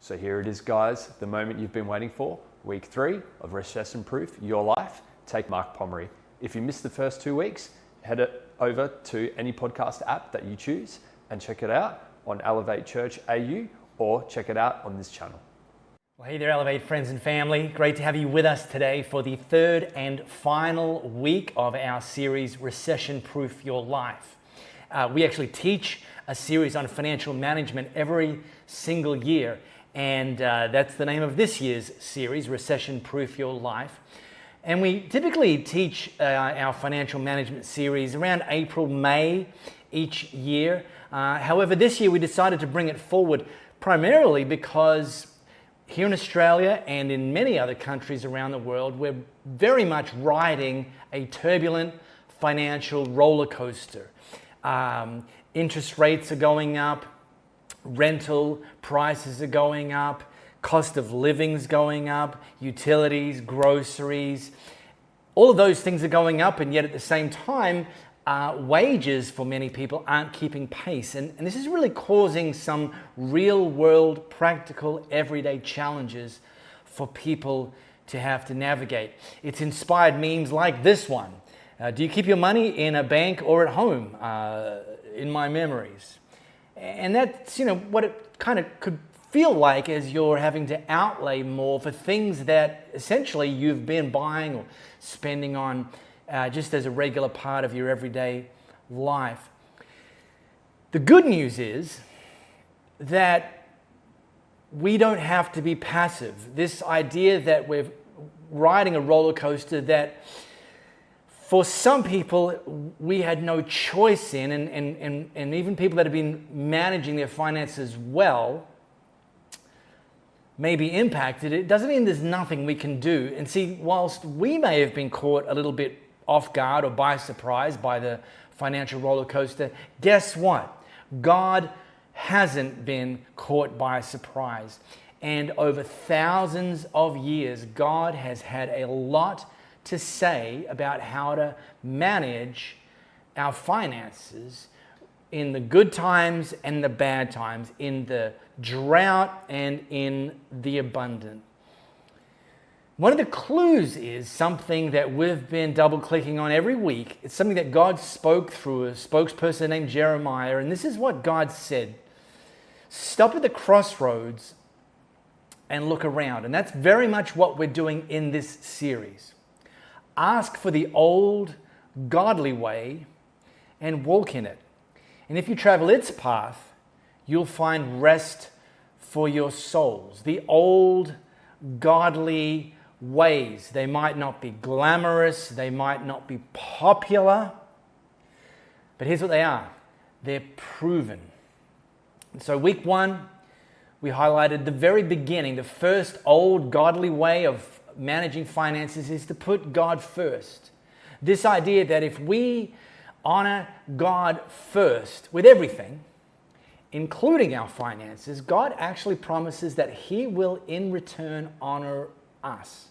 So here it is, guys, the moment you've been waiting for, week 3 of Recession Proof Your Life. Take Mark Pomeroy. If you missed the first 2 weeks, head over to any podcast app that you choose and check it out on Elevate Church AU, or check it out on this channel. Well, hey there, Elevate friends and family. Great to have you with us today for the third and final week of our series, Recession Proof Your Life. We actually teach a series on financial management every single year, and that's the name of this year's series, Recession Proof Your Life. And we typically teach our financial management series around April, May each year. However, this year we decided to bring it forward primarily because here in Australia and in many other countries around the world, we're very much riding a turbulent financial roller coaster. Interest rates are going up, rental prices are going up, cost of living's going up, utilities, groceries, all of those things are going up, and yet at the same time, wages for many people aren't keeping pace. And this is really causing some real world, practical, everyday challenges for people to have to navigate. It's inspired memes like this one. Do you keep your money in a bank or at home? In my memories. And that's, what it kind of could feel like as you're having to outlay more for things that essentially you've been buying or spending on just as a regular part of your everyday life. The good news is that we don't have to be passive. This idea that we're riding a roller coaster that for some people we had no choice in, and even people that have been managing their finances well may be impacted, it doesn't mean there's nothing we can do. And see, whilst we may have been caught a little bit off guard or by surprise by the financial roller coaster, guess what? God hasn't been caught by surprise. And over thousands of years, God has had a lot to say about how to manage our finances in the good times and the bad times, in the drought and in the abundant. One of the clues is something that we've been double clicking on every week. It's something that God spoke through a spokesperson named Jeremiah, and this is what God said: stop at the crossroads and look around. And that's very much what we're doing in this series. Ask for the old godly way and walk in it. And if you travel its path, you'll find rest for your souls. The old godly ways. They might not be glamorous, they might not be popular, but here's what they are. They're proven. And so week 1, we highlighted the very beginning. The first old godly way of managing finances is to put God first. This idea that if we honor God first with everything, including our finances, God actually promises that He will in return honor us.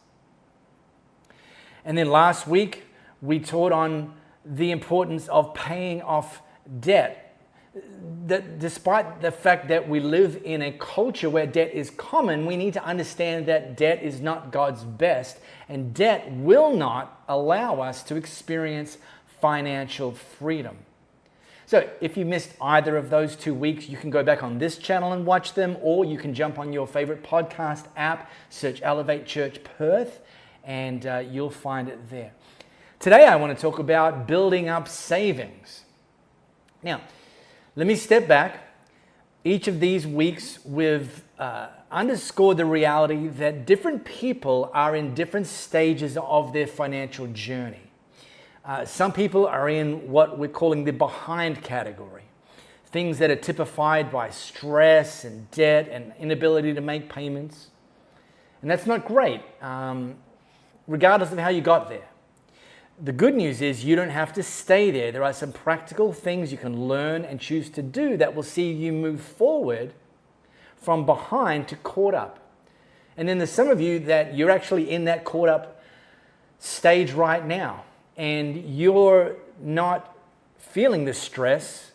And then last week, we taught on the importance of paying off debt. That despite the fact that we live in a culture where debt is common, we need to understand that debt is not God's best, and debt will not allow us to experience financial freedom. So if you missed either of those 2 weeks, you can go back on this channel and watch them, or you can jump on your favorite podcast app, search Elevate Church Perth, and you'll find it there. Today I want to talk about building up savings. Now, let me step back. Each of these weeks, we've underscored the reality that different people are in different stages of their financial journey. Some people are in what we're calling the behind category. Things that are typified by stress and debt and inability to make payments. And that's not great, regardless of how you got there. The good news is you don't have to stay there. There are some practical things you can learn and choose to do that will see you move forward from behind to caught up. And then there's some of you that you're actually in that caught up stage right now, and you're not feeling the stress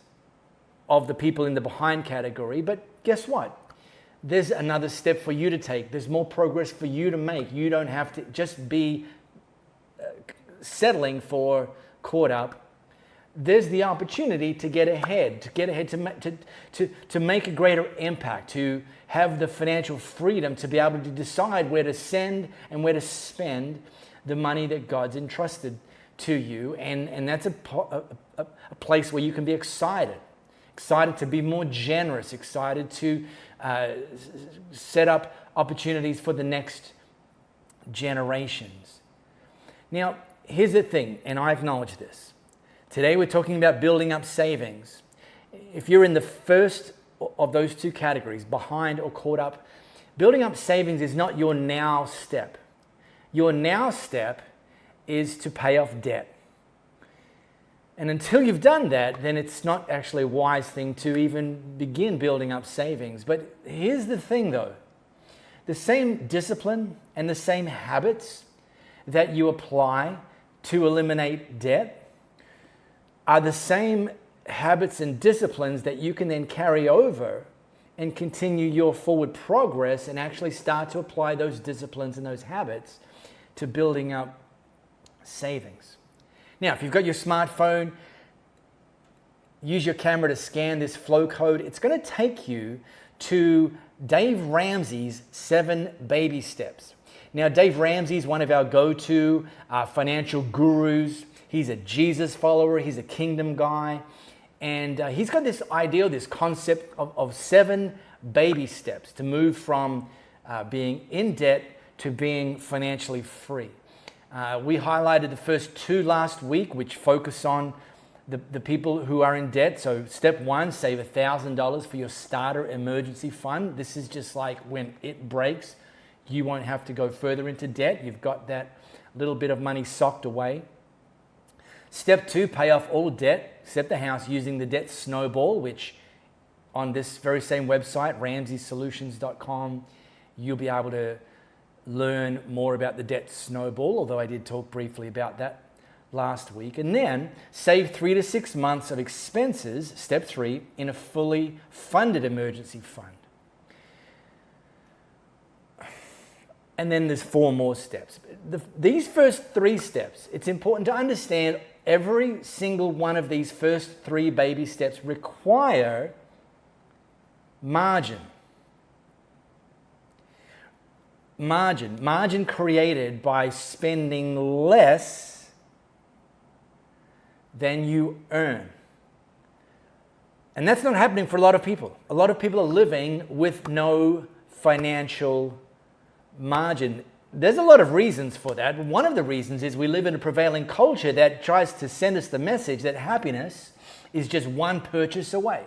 of the people in the behind category, but guess what? there's another step for you to take. There's more progress for you to make. You don't have to just be settling for caught up. There's the opportunity to get ahead, to make a greater impact, to have the financial freedom to be able to decide where to send and where to spend the money that God's entrusted to you. And that's a place where you can be excited to be more generous, excited to set up opportunities for the next generations. Now, here's the thing, and I acknowledge this. Today we're talking about building up savings. If you're in the first of those two categories, behind or caught up, building up savings is not your now step. Your now step is to pay off debt. And until you've done that, then it's not actually a wise thing to even begin building up savings. But here's the thing though, the same discipline and the same habits that you apply to eliminate debt are the same habits and disciplines that you can then carry over and continue your forward progress and actually start to apply those disciplines and those habits to building up savings. Now, if you've got your smartphone, use your camera to scan this flow code. It's going to take you to Dave Ramsey's 7 baby steps. Now, Dave Ramsey is one of our go-to financial gurus. He's a Jesus follower. He's a kingdom guy. And he's got this idea, this concept of 7 baby steps to move from being in debt to being financially free. We highlighted the first 2 last week, which focus on the people who are in debt. So step 1, save $1,000 for your starter emergency fund. This is just like when it breaks, you won't have to go further into debt. You've got that little bit of money socked away. Step 2, pay off all debt except the house using the debt snowball, which on this very same website, ramseysolutions.com, you'll be able to learn more about the debt snowball, although I did talk briefly about that last week. And then save 3 to 6 months of expenses, step 3, in a fully funded emergency fund. And then there's 4 more steps. These first 3 steps, it's important to understand every single one of these first 3 baby steps require margin. Margin created by spending less than you earn. And that's not happening for a lot of people. A lot of people are living with no financial margin. There's a lot of reasons for that. One of the reasons is we live in a prevailing culture that tries to send us the message that happiness is just one purchase away.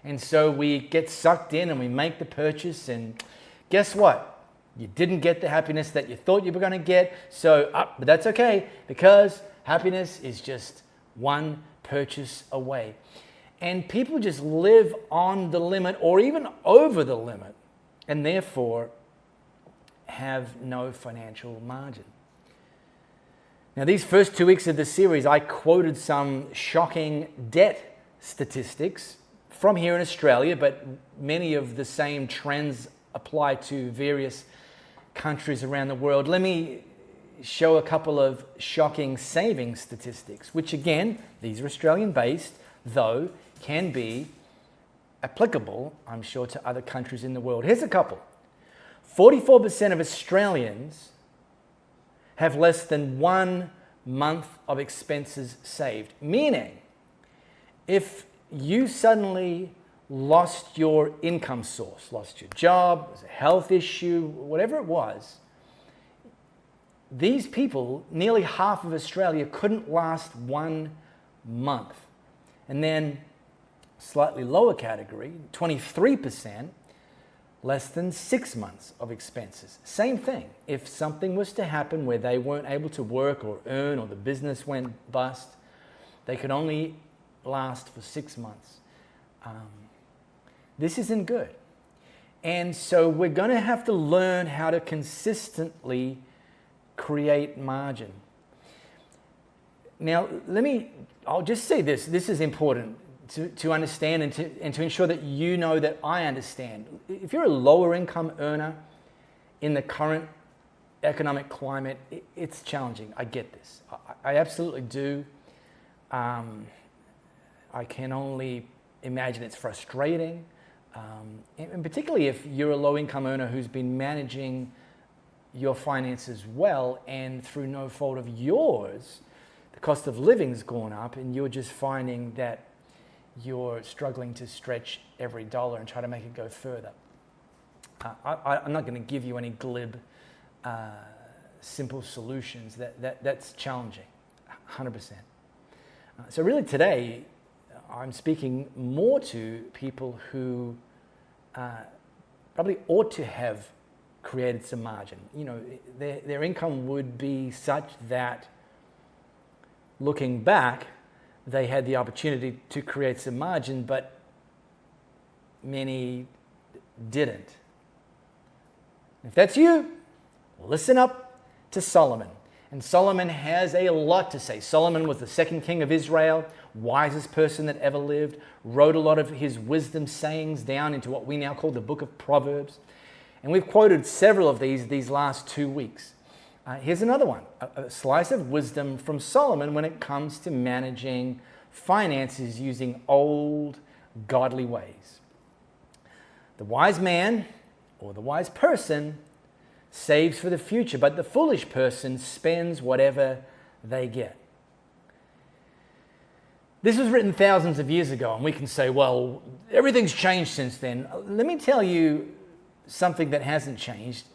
And so we get sucked in and we make the purchase, and guess what? You didn't get the happiness that you thought you were going to get. But that's okay, because happiness is just one purchase away. And people just live on the limit or even over the limit, and therefore have no financial margin. Now, these first 2 weeks of the series, I quoted some shocking debt statistics from here in Australia, but many of the same trends apply to various countries around the world. Let me show a couple of shocking savings statistics, which again, these are Australian-based, though can be applicable, I'm sure, to other countries in the world. Here's a couple. 44% of Australians have less than 1 month of expenses saved. Meaning, if you suddenly lost your income source, lost your job, it was a health issue, whatever it was, these people, nearly half of Australia, couldn't last 1 month. And then, slightly lower category, 23%, less than 6 months of expenses. Same thing. If something was to happen where they weren't able to work or earn, or the business went bust, they could only last for 6 months. This isn't good. And so we're going to have to learn how to consistently create margin. Now, I'll just say this. This is important to understand and to ensure that you know that I understand. If you're a lower income earner in the current economic climate, it's challenging. I get this. I absolutely do. I can only imagine it's frustrating. And particularly if you're a low income earner who's been managing your finances well, and through no fault of yours, the cost of living's gone up and you're just finding that you're struggling to stretch every dollar and try to make it go further. I'm not going to give you any glib, simple solutions. That's challenging, 100%. So really today, I'm speaking more to people who probably ought to have created some margin. You know, their income would be such that, looking back, they had the opportunity to create some margin, but many didn't. If that's you, listen up to Solomon. And Solomon has a lot to say. Solomon was the second king of Israel, wisest person that ever lived, wrote a lot of his wisdom sayings down into what we now call the book of Proverbs. And we've quoted several of these last 2 weeks. Here's another one, a slice of wisdom from Solomon when it comes to managing finances using old, godly ways. The wise man, or the wise person, saves for the future, but the foolish person spends whatever they get. This was written thousands of years ago, and we can say, well, everything's changed since then. Let me tell you something that hasn't changed.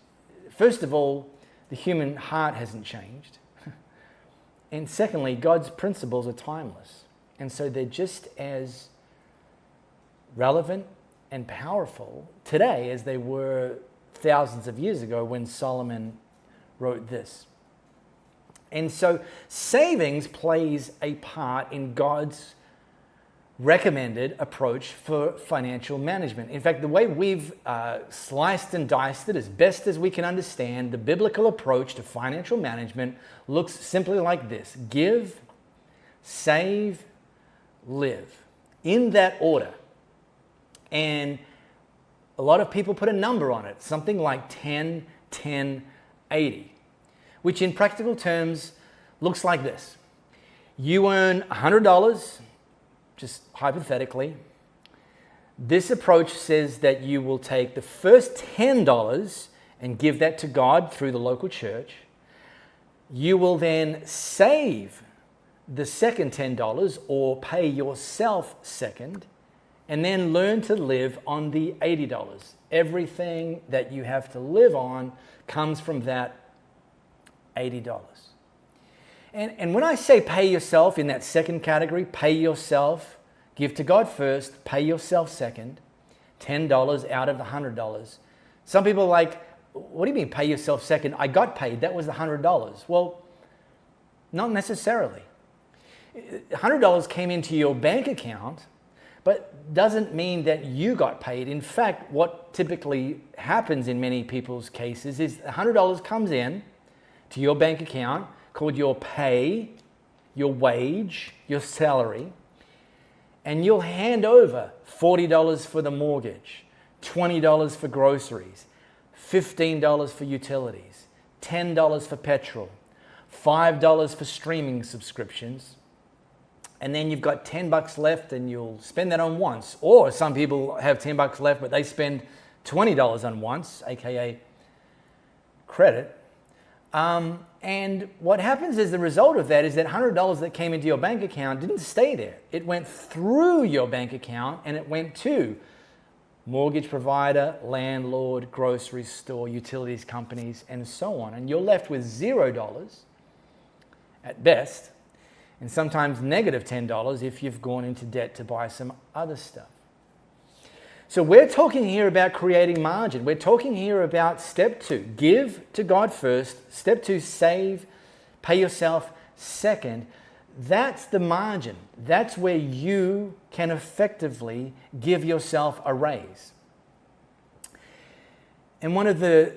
First of all, the human heart hasn't changed. And secondly, God's principles are timeless. And so they're just as relevant and powerful today as they were thousands of years ago when Solomon wrote this. And so savings plays a part in God's recommended approach for financial management. In fact, the way we've sliced and diced it as best as we can understand, the biblical approach to financial management looks simply like this: give, save, live. In that order. And a lot of people put a number on it, something like 10, 10, 80, which in practical terms looks like this. You earn $100, just hypothetically. This approach says that you will take the first $10 and give that to God through the local church. You will then save the second $10 or pay yourself second, and then learn to live on the $80. Everything that you have to live on comes from that $80. And when I say pay yourself in that second category, pay yourself, give to God first, pay yourself second, $10 out of the $100. Some people are like, what do you mean pay yourself second? I got paid, that was the $100. Well, not necessarily. $100 came into your bank account, but doesn't mean that you got paid. In fact, what typically happens in many people's cases is $100 comes in to your bank account called your pay, your wage, your salary, and you'll hand over $40 for the mortgage, $20 for groceries, $15 for utilities, $10 for petrol, $5 for streaming subscriptions, and then you've got $10 left and you'll spend that on once. Or some people have $10 left, but they spend $20 on once, aka credit. And what happens as the result of that is that $100 that came into your bank account didn't stay there. It went through your bank account and it went to mortgage provider, landlord, grocery store, utilities companies, and so on. And you're left with $0 at best, and sometimes negative $10 if you've gone into debt to buy some other stuff. So we're talking here about creating margin. We're talking here about step 2, give to God first. Step 2, save, pay yourself second. That's the margin. That's where you can effectively give yourself a raise. And one of the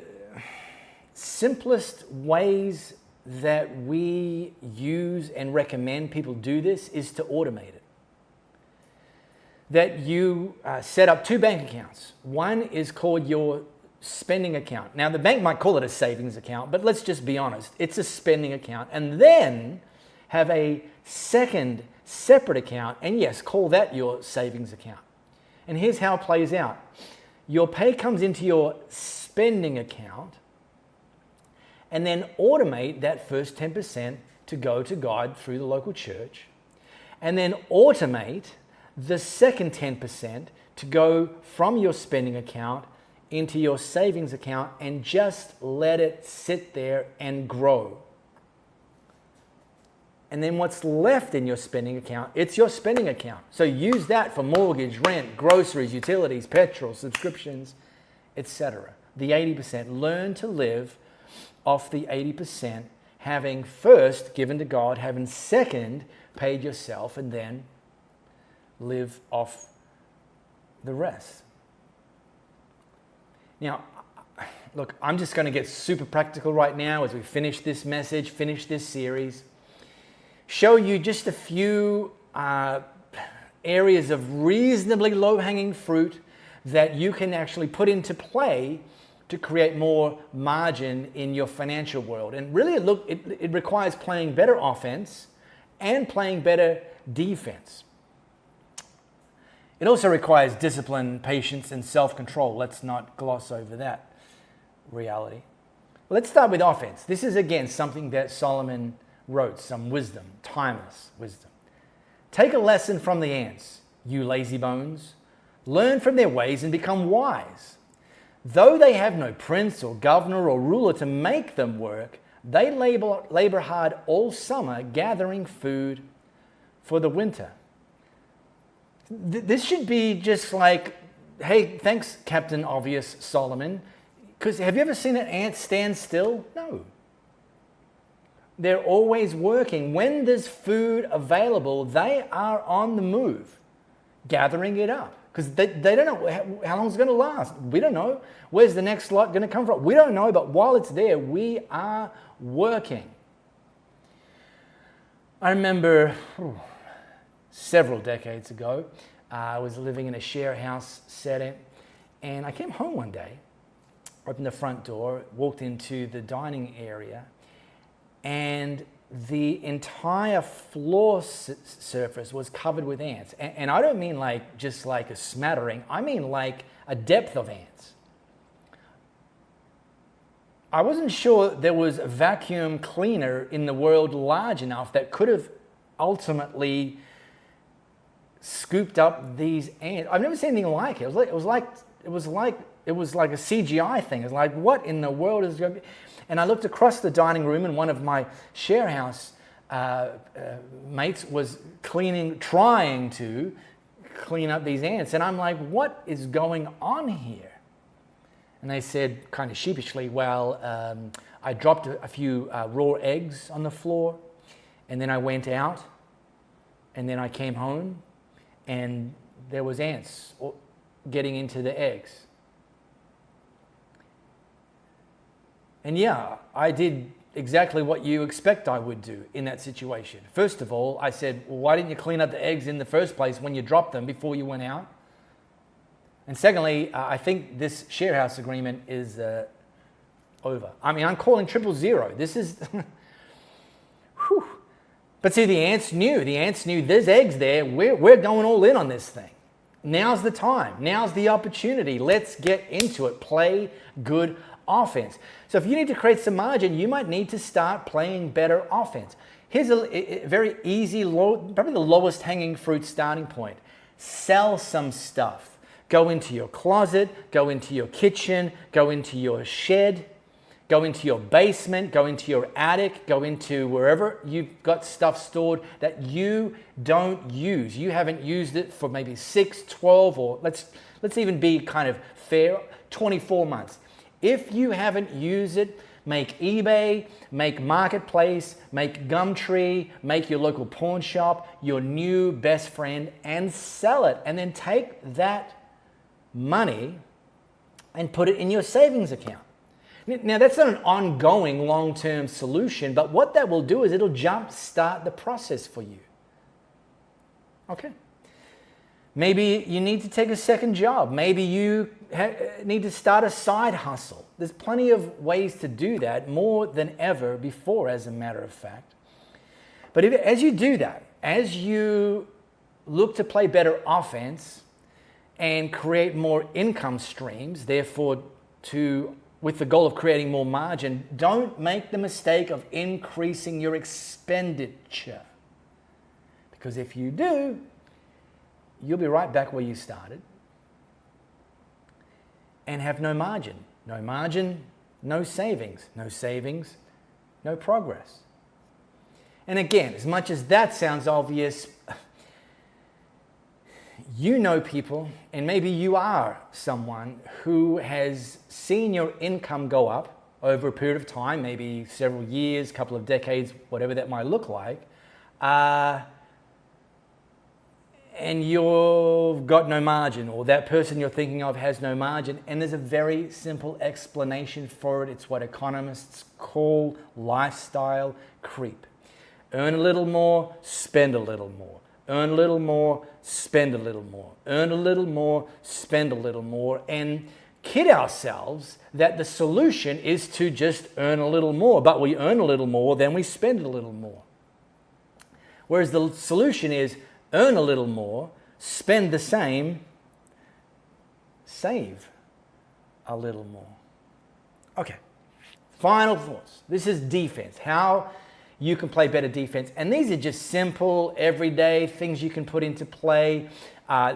simplest ways that we use and recommend people do this is to automate it. that you set up 2 bank accounts. One is called your spending account. Now, the bank might call it a savings account, but let's just be honest. It's a spending account. And then have a second separate account, and yes, call that your savings account. And here's how it plays out. Your pay comes into your spending account, and then automate that first 10% to go to God through the local church, and then automate the second 10% to go from your spending account into your savings account, and just let it sit there and grow. And then what's left in your spending account, it's your spending account. So use that for mortgage, rent, groceries, utilities, petrol, subscriptions, etc. The 80%. Learn to live off the 80%, having first given to God, having second paid yourself, and then live off the rest. Now, look, I'm just going to get super practical right now as we finish this message, finish this series. Show you just a few areas of reasonably low-hanging fruit that you can actually put into play to create more margin in your financial world. And really, it requires playing better offense and playing better defense. It also requires discipline, patience, and self-control. Let's not gloss over that reality. Let's start with offense. This is, again, something that Solomon wrote, some wisdom, timeless wisdom. Take a lesson from the ants, you lazy bones. Learn from their ways and become wise. Though they have no prince or governor or ruler to make them work, they labor hard all summer, gathering food for the winter. This should be just like, hey, thanks, Captain Obvious Solomon. Because have you ever seen an ant stand still? No. They're always working. When there's food available, they are on the move, gathering it up. Because they don't know how long it's going to last. We don't know. Where's the next lot going to come from? We don't know, but while it's there, we are working. I remember several decades ago, I was living in a share house setting, and I came home one day, opened the front door, walked into the dining area, and the entire floor surface was covered with ants. And I don't mean like just like a smattering, I mean like a depth of ants. I wasn't sure there was a vacuum cleaner in the world large enough that could have ultimately scooped up these ants. I've never seen anything like it. It was like a CGI thing. It's like, what in the world is going to be? And I looked across the dining room, and one of my share house mates was trying to clean up these ants. And I'm like, what is going on here? And they said kind of sheepishly, well, I dropped a few raw eggs on the floor, and then I went out, and then I came home, and there was ants getting into the eggs. And yeah, I did exactly what you expect I would do in that situation. First of all, I said, well, why didn't you clean up the eggs in the first place when you dropped them before you went out? And secondly, I think this share house agreement is over. I mean, I'm calling 000. This is... Whew. But see, the ants knew there's eggs there. We're going all in on this thing. Now's the time. Now's the opportunity. Let's get into it. Play good offense. So if you need to create some margin, you might need to start playing better offense. Here's a very easy, probably the lowest hanging fruit starting point. Sell some stuff. Go into your closet, go into your kitchen, go into your shed, go into your basement, go into your attic, go into wherever you've got stuff stored that you don't use. You haven't used it for maybe 6, 12, or let's even be kind of fair, 24 months. If you haven't used it, make eBay, make Marketplace, make Gumtree, make your local pawn shop your new best friend and sell it. And then take that money and put it in your savings account. Now, that's not an ongoing long-term solution, but what that will do is it'll jumpstart the process for you. Okay. Maybe you need to take a second job. Maybe you need to start a side hustle. There's plenty of ways to do that, more than ever before, as a matter of fact. But as you do that, as you look to play better offense and create more income streams, therefore with the goal of creating more margin, don't make the mistake of increasing your expenditure. Because if you do, you'll be right back where you started and have no margin. No margin, no savings. No savings, no progress. And again, as much as that sounds obvious, you know people, and maybe you are someone who has seen your income go up over a period of time, maybe several years, couple of decades, whatever that might look like, and you've got no margin, or that person you're thinking of has no margin. And there's a very simple explanation for it. It's what economists call lifestyle creep. Earn a little more, spend a little more. Earn a little more, spend a little more. Earn a little more, spend a little more. And kid ourselves that the solution is to just earn a little more. But we earn a little more, then we spend a little more. Whereas the solution is earn a little more, spend the same, save a little more. Okay, final thoughts. This is defense, how you can play better defense. And these are just simple, everyday things you can put into play.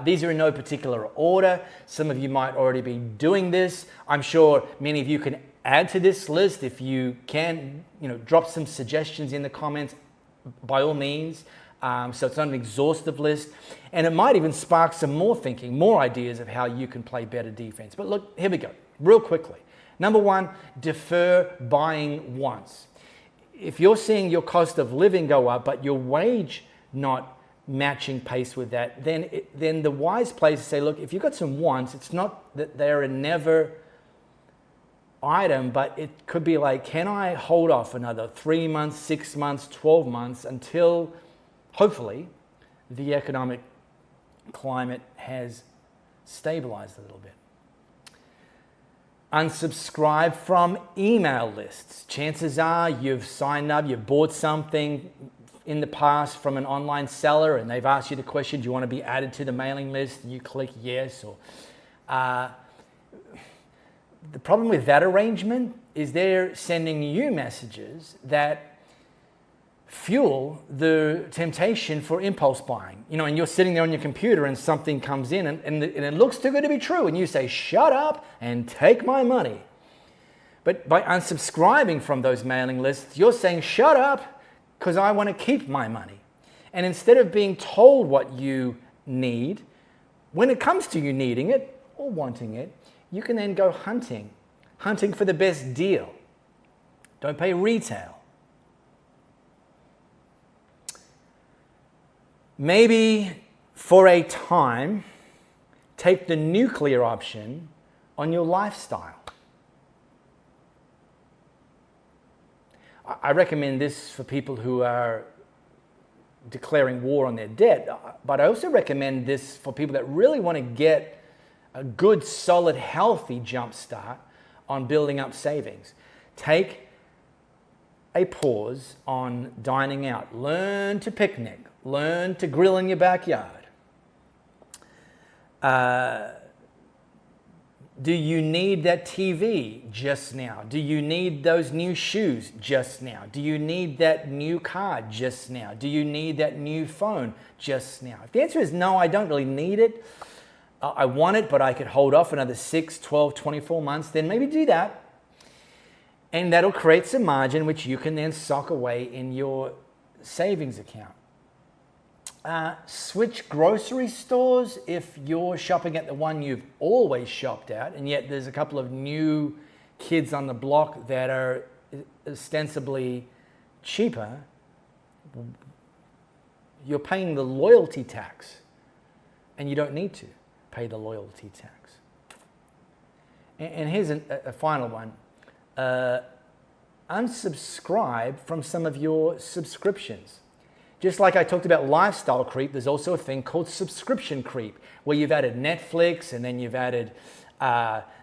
These are in no particular order. Some of you might already be doing this. I'm sure many of you can add to this list. If you can, drop some suggestions in the comments, by all means. So it's not an exhaustive list. And it might even spark some more thinking, more ideas of how you can play better defense. But look, here we go, real quickly. Number one, defer buying once. If you're seeing your cost of living go up, but your wage not matching pace with that, then the wise place to say, look, if you've got some wants, it's not that they're a never item, but it could be like, can I hold off another 3 months, 6 months, 12 months until hopefully the economic climate has stabilized a little bit. Unsubscribe from email lists. Chances are you've signed up, you've bought something in the past from an online seller and they've asked you the question, do you want to be added to the mailing list? And you click yes. Or the problem with that arrangement is they're sending you messages that fuel the temptation for impulse buying. And you're sitting there on your computer and something comes in and it looks too good to be true. And you say, shut up and take my money. But by unsubscribing from those mailing lists, you're saying, shut up because I want to keep my money. And instead of being told what you need, when it comes to you needing it or wanting it, you can then go hunting for the best deal. Don't pay retail. Maybe for a time, take the nuclear option on your lifestyle. I recommend this for people who are declaring war on their debt, but I also recommend this for people that really want to get a good, solid, healthy jump start on building up savings. Take a pause on dining out. Learn to picnic. Learn to grill in your backyard. Do you need that TV just now? Do you need those new shoes just now? Do you need that new car just now? Do you need that new phone just now? If the answer is no, I don't really need it. I want it, but I could hold off another 6, 12, 24 months, then maybe do that. And that'll create some margin, which you can then sock away in your savings account. Switch grocery stores if you're shopping at the one you've always shopped at, and yet there's a couple of new kids on the block that are ostensibly cheaper. You're paying the loyalty tax, and you don't need to pay the loyalty tax. And here's a final one. Unsubscribe from some of your subscriptions. Just like I talked about lifestyle creep, there's also a thing called subscription creep, where you've added Netflix, and then you've added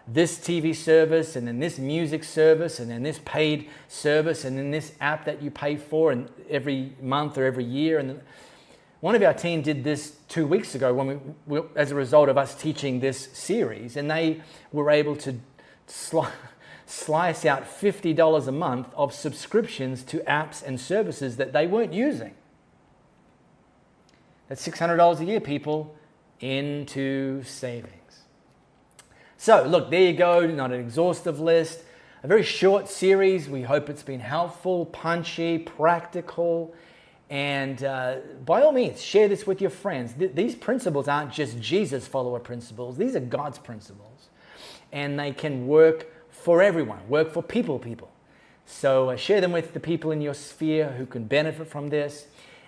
this TV service, and then this music service, and then this paid service, and then this app that you pay for and every month or every year. And one of our team did this 2 weeks ago when as a result of us teaching this series, and they were able to slice out $50 a month of subscriptions to apps and services that they weren't using. That's $600 a year, people, into savings. So look, there you go, not an exhaustive list. A very short series. We hope it's been helpful, punchy, practical. And by all means, share this with your friends. These principles aren't just Jesus follower principles. These are God's principles. And they can work for everyone, work for people. So share them with the people in your sphere who can benefit from this.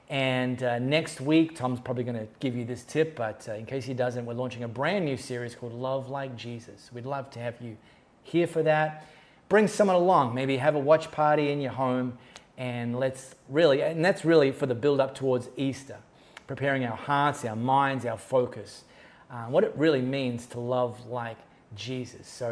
And next week, Tom's probably going to give you this tip, but in case he doesn't, we're launching a brand new series called Love Like Jesus. We'd love to have you here for that. Bring someone along, maybe have a watch party in your home, and that's really for the build up towards Easter, preparing our hearts, our minds, our focus, what it really means to love like Jesus. So